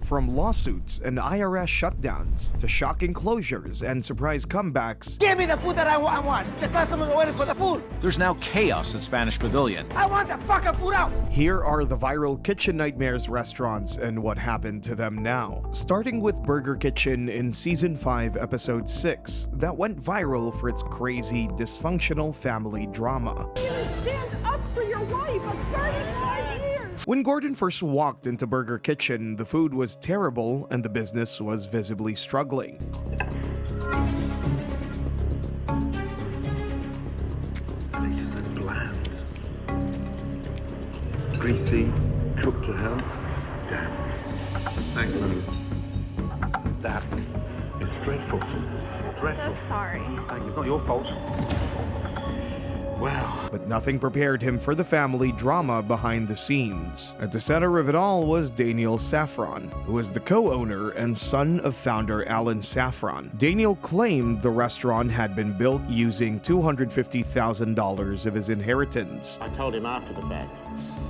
From lawsuits and IRS shutdowns to shocking closures and surprise comebacks, Give me the food that I want. The customers are waiting for the food. There's now chaos at Spanish Pavilion. I want the fucking food out. here are the viral Kitchen Nightmares restaurants and what happened to them now. Starting with Burger Kitchen in Season 5, Episode 6, that went viral for its crazy, dysfunctional family drama. You stand up for your wife of 35 years! When Gordon first walked into Burger Kitchen, the food was terrible and the business was visibly struggling. Delicious and bland. Greasy, cooked to hell. Damn. Thanks, man. That is dreadful. Dreadful. So sorry. Thank you. It's not your fault. Wow. But nothing prepared him for the family drama behind the scenes. At the center of it all was Daniel Saffron, who was the co-owner and son of founder Alan Saffron. Daniel claimed the restaurant had been built using $250,000 of his inheritance. I told him after the fact.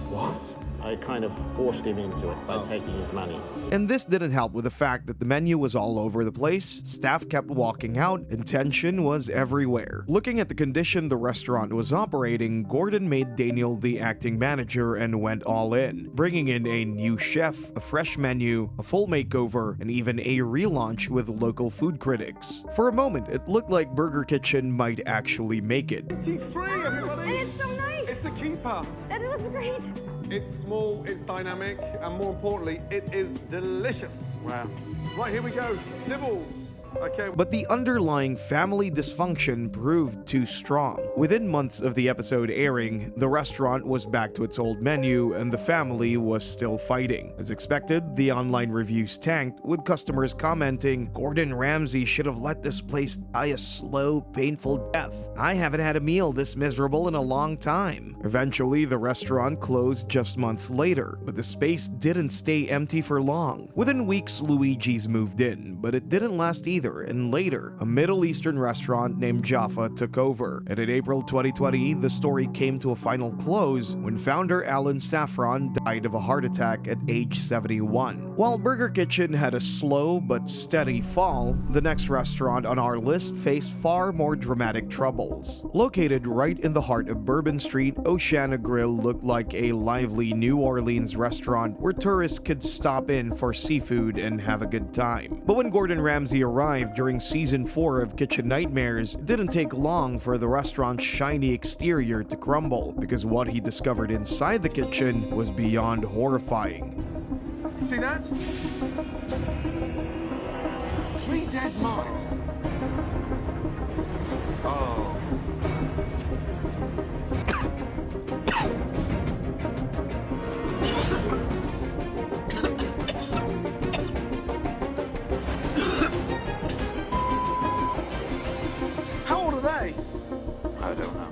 What? I kind of forced him into it by taking his money. And this didn't help with the fact that the menu was all over the place, staff kept walking out, and tension was everywhere. Looking at the condition the restaurant was operating, Gordon made Daniel the acting manager and went all in, bringing in a new chef, a fresh menu, a full makeover, and even a relaunch with local food critics. For a moment, it looked like Burger Kitchen might actually make it. T3, everybody! And it's so nice. It's a keeper. That looks great. It's small, it's dynamic, and more importantly, it is delicious. Wow. Right, here we go. Nibbles. Okay. But the underlying family dysfunction proved too strong. Within months of the episode airing, the restaurant was back to its old menu and the family was still fighting. As expected, the online reviews tanked, with customers commenting, "Gordon Ramsay should have let this place die a slow, painful death. I haven't had a meal this miserable in a long time." Eventually, the restaurant closed just months later, but the space didn't stay empty for long. Within weeks, Luigi's moved in, but it didn't last either. And later, a Middle Eastern restaurant named Jaffa took over. And in April 2020, the story came to a final close when founder Alan Saffron died of a heart attack at age 71. While Burger Kitchen had a slow but steady fall, the next restaurant on our list faced far more dramatic troubles. Located right in the heart of Bourbon Street, Oceana Grill looked like a lively New Orleans restaurant where tourists could stop in for seafood and have a good time. But when Gordon Ramsay arrived during Season 4 of Kitchen Nightmares, it didn't take long for the restaurant's shiny exterior to crumble, because what he discovered inside the kitchen was beyond horrifying. See that? 3 dead mice. Oh. How old are they? I don't know.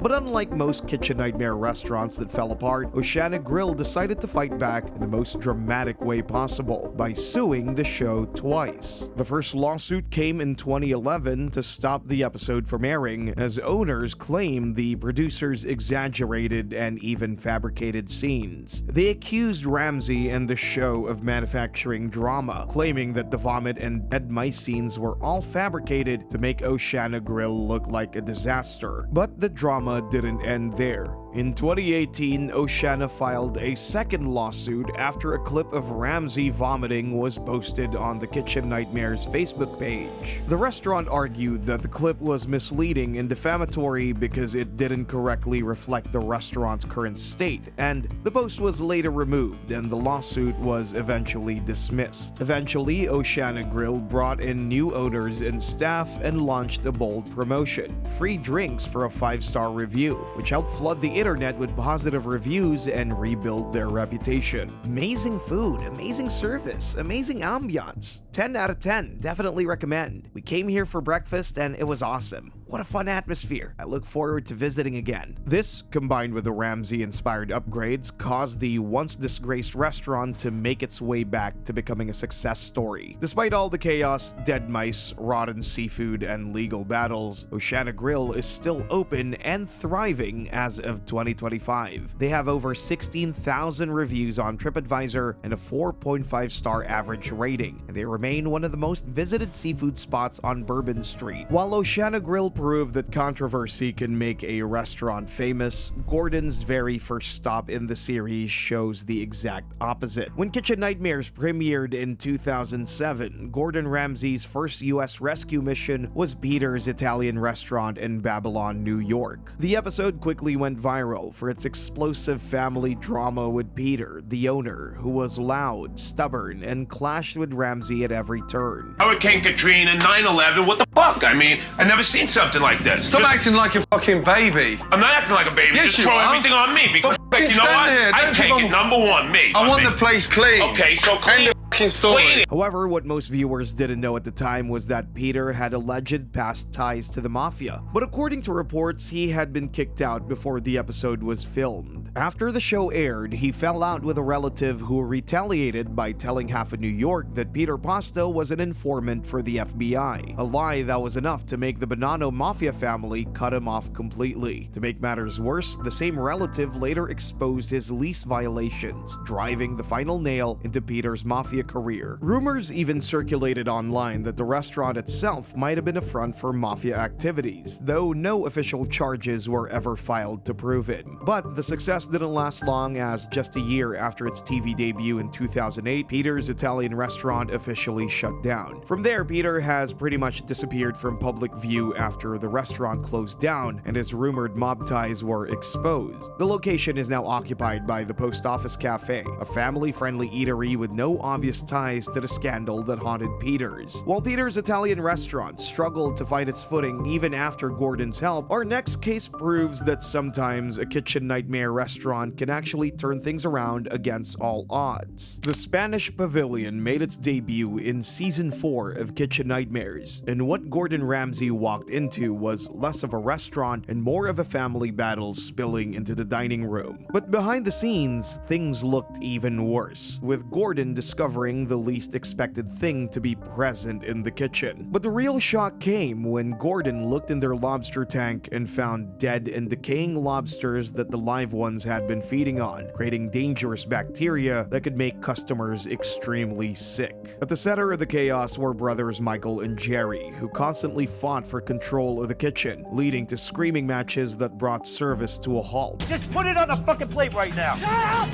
But unlike most Kitchen Nightmare restaurants that fell apart, Oceana Grill decided to fight back in the most dramatic way possible by suing the show twice. The first lawsuit came in 2011 to stop the episode from airing, as owners claimed the producers exaggerated and even fabricated scenes. They accused Ramsay and the show of manufacturing drama, claiming that the vomit and dead mice scenes were all fabricated to make Oceana Grill look like a disaster. But the drama didn't end there. In 2018, Oceana filed a second lawsuit after a clip of Ramsay vomiting was posted on the Kitchen Nightmares Facebook page. The restaurant argued that the clip was misleading and defamatory because it didn't correctly reflect the restaurant's current state, and the post was later removed and the lawsuit was eventually dismissed. Eventually, Oceana Grill brought in new owners and staff and launched a bold promotion: free drinks for a 5-star review, which helped flood the internet with positive reviews and rebuild their reputation. Amazing food, amazing service, amazing ambiance. 10 out of 10, definitely recommend. We came here for breakfast and it was awesome. What a fun atmosphere. I look forward to visiting again. This, combined with the Ramsay-inspired upgrades, caused the once disgraced restaurant to make its way back to becoming a success story. Despite all the chaos, dead mice, rotten seafood, and legal battles, Oceana Grill is still open and thriving as of 2025. They have over 16,000 reviews on TripAdvisor and a 4.5-star average rating, and they remain one of the most visited seafood spots on Bourbon Street. While Oceana Grill proved that controversy can make a restaurant famous, Gordon's very first stop in the series shows the exact opposite. When Kitchen Nightmares premiered in 2007, Gordon Ramsay's first US rescue mission was Peter's Italian restaurant in Babylon, New York. The episode quickly went viral for its explosive family drama with Peter, the owner, who was loud, stubborn, and clashed with Ramsay at every turn. Hurricane Katrina, 9/11, what the fuck? I mean, I've never seen something like this. Stop acting like a fucking baby. I'm not acting like a baby, Yes, just you throw are. everything on me because, you know what? Here. I take it, number one, me. I want me. the place clean. Okay, so clean. Fucking story. Clean it. However, what most viewers didn't know at the time was that Peter had alleged past ties to the mafia. But according to reports, he had been kicked out before the episode was filmed. After the show aired, he fell out with a relative who retaliated by telling half of New York that Peter Pasto was an informant for the FBI, a lie that was enough to make the Bonanno mafia family cut him off completely. To make matters worse, the same relative later exposed his lease violations, driving the final nail into Peter's mafia career. Rumors even circulated online that the restaurant itself might have been a front for mafia activities, though no official charges were ever filed to prove it. But the success didn't last long, as just a year after its TV debut in 2008, Peter's Italian restaurant officially shut down. From there, Peter has pretty much disappeared from public view after the restaurant closed down and his rumored mob ties were exposed. The location is now occupied by the Post Office Cafe, a family-friendly eatery with no obvious ties to the scandal that haunted Peter's. While Peter's Italian restaurant struggled to find its footing even after Gordon's help, our next case proves that sometimes a kitchen nightmare restaurant can actually turn things around against all odds. The Spanish Pavilion made its debut in season 4 of Kitchen Nightmares, and what Gordon Ramsay walked into was less of a restaurant and more of a family battle spilling into the dining room. But behind the scenes, things looked even worse, with Gordon discovering the least expected thing to be present in the kitchen. But the real shock came when Gordon looked in their lobster tank and found dead and decaying lobsters that the live ones had been feeding on, creating dangerous bacteria that could make customers extremely sick. At the center of the chaos were brothers Michael and Jerry, who constantly fought for control of the kitchen, leading to screaming matches that brought service to a halt. Just put it on the fucking plate right now. Shut up!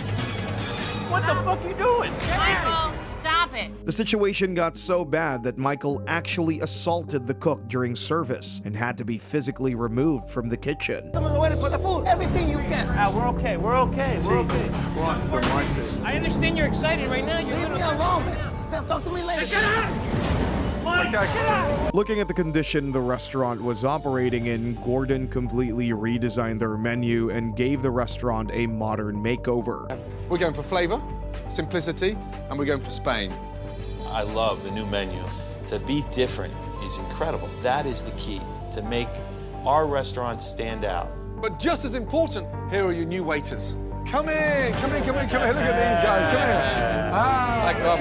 What the fuck you doing? Michael, stop it. The situation got so bad that Michael actually assaulted the cook during service and had to be physically removed from the kitchen. Someone's waiting for the food. Everything you can. We're okay. We're okay. We're okay. Christ almighty. I understand you're excited right now. You're Leave me alone, man. Talk to me later. Get out! Looking at the condition the restaurant was operating in, Gordon completely redesigned their menu and gave the restaurant a modern makeover. We're going for flavour, simplicity, and we're going for Spain. I love the new menu. To be different is incredible. That is the key, to make our restaurant stand out. But just as important, here are your new waiters. Come in, come in, come in, come in. Look at these guys, come in.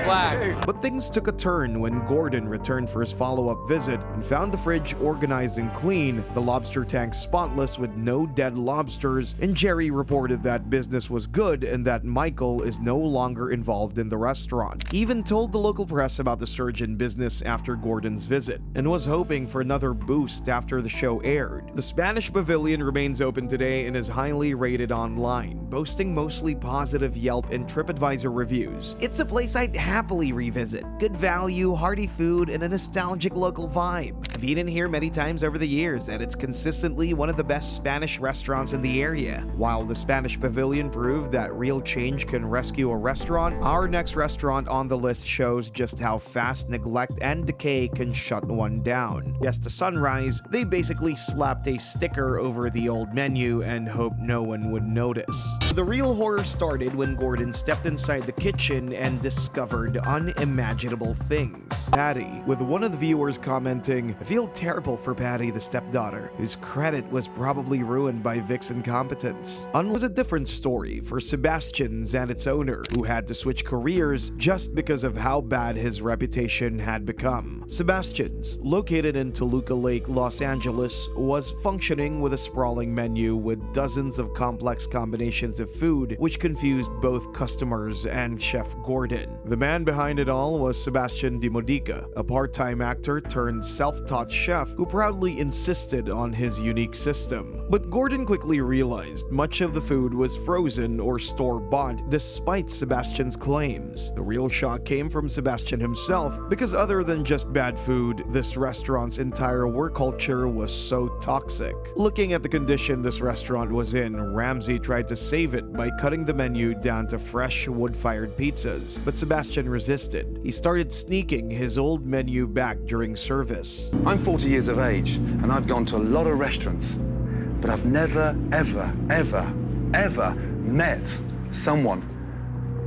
Black. But things took a turn when Gordon returned for his follow-up visit and found the fridge organized and clean, the lobster tank spotless with no dead lobsters, and Jerry reported that business was good and that Michael is no longer involved in the restaurant. He even told the local press about the surge in business after Gordon's visit, and was hoping for another boost after the show aired. The Spanish Pavilion remains open today and is highly rated online, boasting mostly positive Yelp and TripAdvisor reviews. It's a place I'd happily revisit. Good value, hearty food, and a nostalgic local vibe. I've eaten here many times over the years, and it's consistently one of the best Spanish restaurants in the area. While the Spanish Pavilion proved that real change can rescue a restaurant, our next restaurant on the list shows just how fast neglect and decay can shut one down. Fiesta Sunrise, they basically slapped a sticker over the old menu and hoped no one would notice. The real horror started when Gordon stepped inside the kitchen and discovered unimaginable things. Patty, with one of the viewers commenting, "I feel terrible for Patty, the stepdaughter, whose credit was probably ruined by Vic's incompetence." Was a different story for Sebastian's and its owner, who had to switch careers just because of how bad his reputation had become. Sebastian's, located in Toluca Lake, Los Angeles, was functioning with a sprawling menu with dozens of complex combinations of food, which confused both customers and Chef Gordon. The man behind it all was Sebastian Di Modica, a part-time actor turned self-taught chef who proudly insisted on his unique system. But Gordon quickly realized much of the food was frozen or store-bought, despite Sebastian's claims. The real shock came from Sebastian himself, because other than just bad food, this restaurant's entire work culture was so toxic. Looking at the condition this restaurant was in, Ramsey tried to save it by cutting the menu down to fresh wood-fired pizzas, but Sebastian resisted. He started sneaking his old menu back during service. I'm 40 years of age, and I've gone to a lot of restaurants, but I've never, ever met someone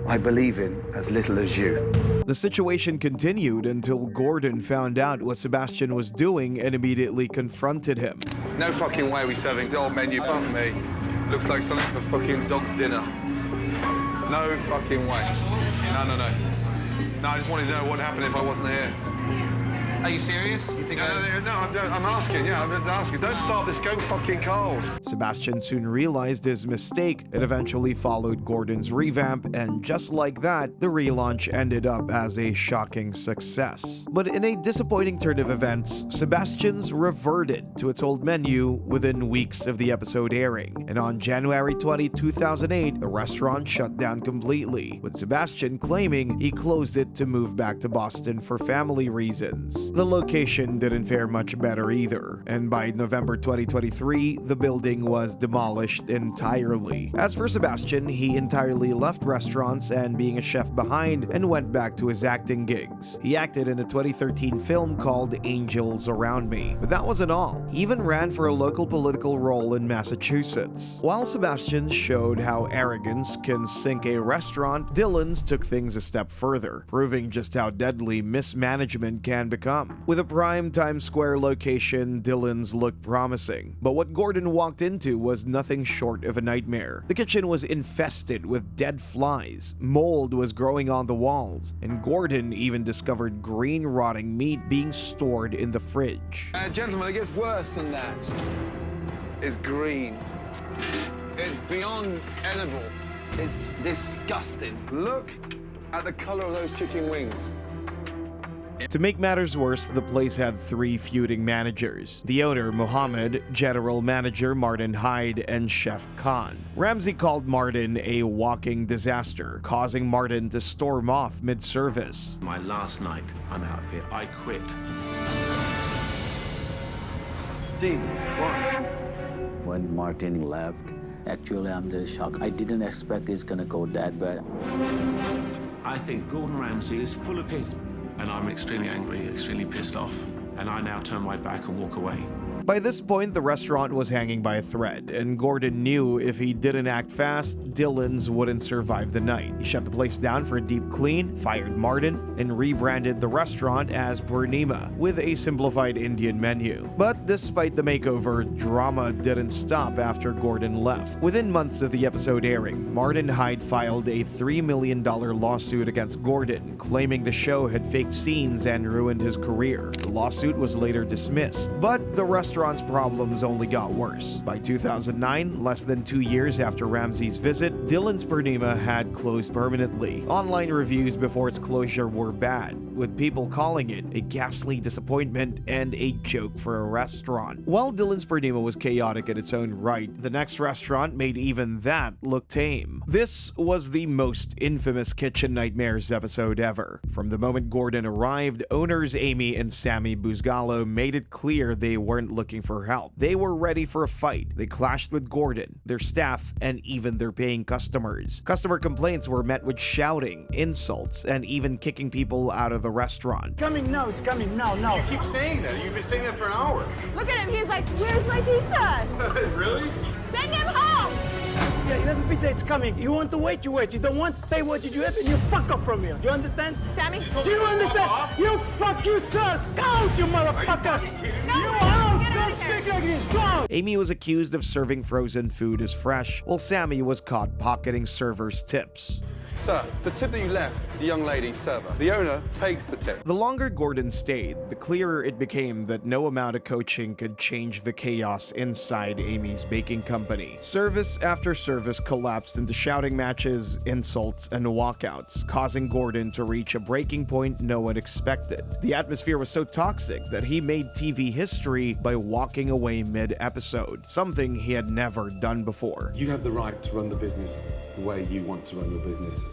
I believe in as little as you. The situation continued until Gordon found out what Sebastian was doing and immediately confronted him. No fucking way we serving the old menu, pardon me. Looks like something for fucking dog's dinner. No fucking way. No. No, I just wanted to know what happened if I wasn't here. Are you serious? You think No, I'm asking, yeah, I'm asking. Don't start this, go fucking cold. Sebastian soon realized his mistake and eventually followed Gordon's revamp, and just like that, the relaunch ended up as a shocking success. But in a disappointing turn of events, Sebastian's reverted to its old menu within weeks of the episode airing, and on January 20, 2008, the restaurant shut down completely, with Sebastian claiming he closed it to move back to Boston for family reasons. The location didn't fare much better either, and by November 2023, the building was demolished entirely. As for Sebastian, he entirely left restaurants and being a chef behind and went back to his acting gigs. He acted in a 2013 film called Angels Around Me, but that wasn't all. He even ran for a local political role in Massachusetts. While Sebastian showed how arrogance can sink a restaurant, Dillons took things a step further, proving just how deadly mismanagement can become. With a prime Times Square location, Dillons looked promising, but what Gordon walked into was nothing short of a nightmare. The kitchen was infested with dead flies, mold was growing on the walls, and Gordon even discovered green rotting meat being stored in the fridge. Gentlemen, it gets worse than that. It's green. It's beyond edible. It's disgusting. Look at the color of those chicken wings. To make matters worse, the place had 3 feuding managers: the owner, Mohammed, general manager Martin Hyde, and Chef Khan. Ramsey called Martin a walking disaster, causing Martin to storm off mid-service. My last night, I'm out of here. I quit. Jesus Christ. When Martin left, actually I'm just shocked. I didn't expect it's gonna go that bad. I think Gordon Ramsay is full of his, and I'm extremely angry, extremely pissed off, and I now turn my back and walk away. By this point, the restaurant was hanging by a thread, and Gordon knew if he didn't act fast, Dillons wouldn't survive the night. He shut the place down for a deep clean, fired Martin, and rebranded the restaurant as Purnima, with a simplified Indian menu. But despite the makeover, drama didn't stop after Gordon left. Within months of the episode airing, Martin Hyde filed a $3 million lawsuit against Gordon, claiming the show had faked scenes and ruined his career. The lawsuit was later dismissed, but the restaurant's problems only got worse. By 2009, less than 2 years after Ramsey's visit, Dillons Purnima had closed permanently. Online reviews before its closure were bad, with people calling it a ghastly disappointment and a joke for a restaurant. While Dillons Purnima was chaotic in its own right, the next restaurant made even that look tame. This was the most infamous Kitchen Nightmares episode ever. From the moment Gordon arrived, owners Amy and Sammy Busgallo made it clear they weren't looking for help. They were ready for a fight. They clashed with Gordon, their staff, and even their paying customers. Customer complaints were met with shouting, insults, and even kicking people out of the restaurant. Coming, no, it's coming, no. You keep saying that. You've been saying that for an hour. Look at him. He's like, where's my pizza? Really? Send him home. Yeah, you have a pizza, it's coming. You want to wait, you wait. You don't want to pay what you have and you fuck off from here. Do you understand? Sammy? Do you understand? You fuck yourself! Go out, you motherfucker! You out! Don't speak like this! Go out! Amy was accused of serving frozen food as fresh, while Sammy was caught pocketing servers' tips. Sir, the tip that you left the young lady server, the owner takes the tip. The longer Gordon stayed, the clearer it became that no amount of coaching could change the chaos inside Amy's baking company. Service after service collapsed into shouting matches, insults, and walkouts, causing Gordon to reach a breaking point no one expected. The atmosphere was so toxic that he made TV history by walking away mid-episode, something he had never done before. You have the right to run the business the way you want to run your business.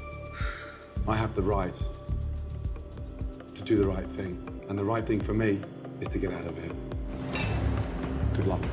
I have the right to do the right thing, and the right thing for me is to get out of here. Good luck.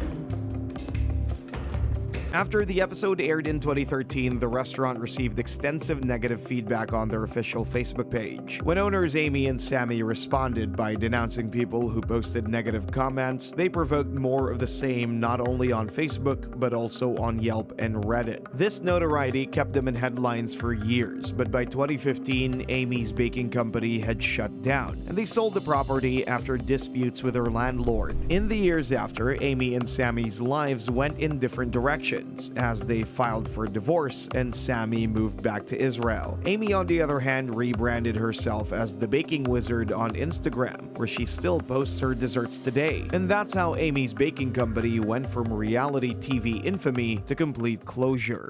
After the episode aired in 2013, the restaurant received extensive negative feedback on their official Facebook page. When owners Amy and Sammy responded by denouncing people who posted negative comments, they provoked more of the same not only on Facebook, but also on Yelp and Reddit. This notoriety kept them in headlines for years, but by 2015, Amy's baking company had shut down, and they sold the property after disputes with her landlord. In the years after, Amy and Sammy's lives went in different directions, as they filed for divorce and Sammy moved back to Israel. Amy, on the other hand, rebranded herself as the Baking Wizard on Instagram, where she still posts her desserts today. And that's how Amy's baking company went from reality TV infamy to complete closure.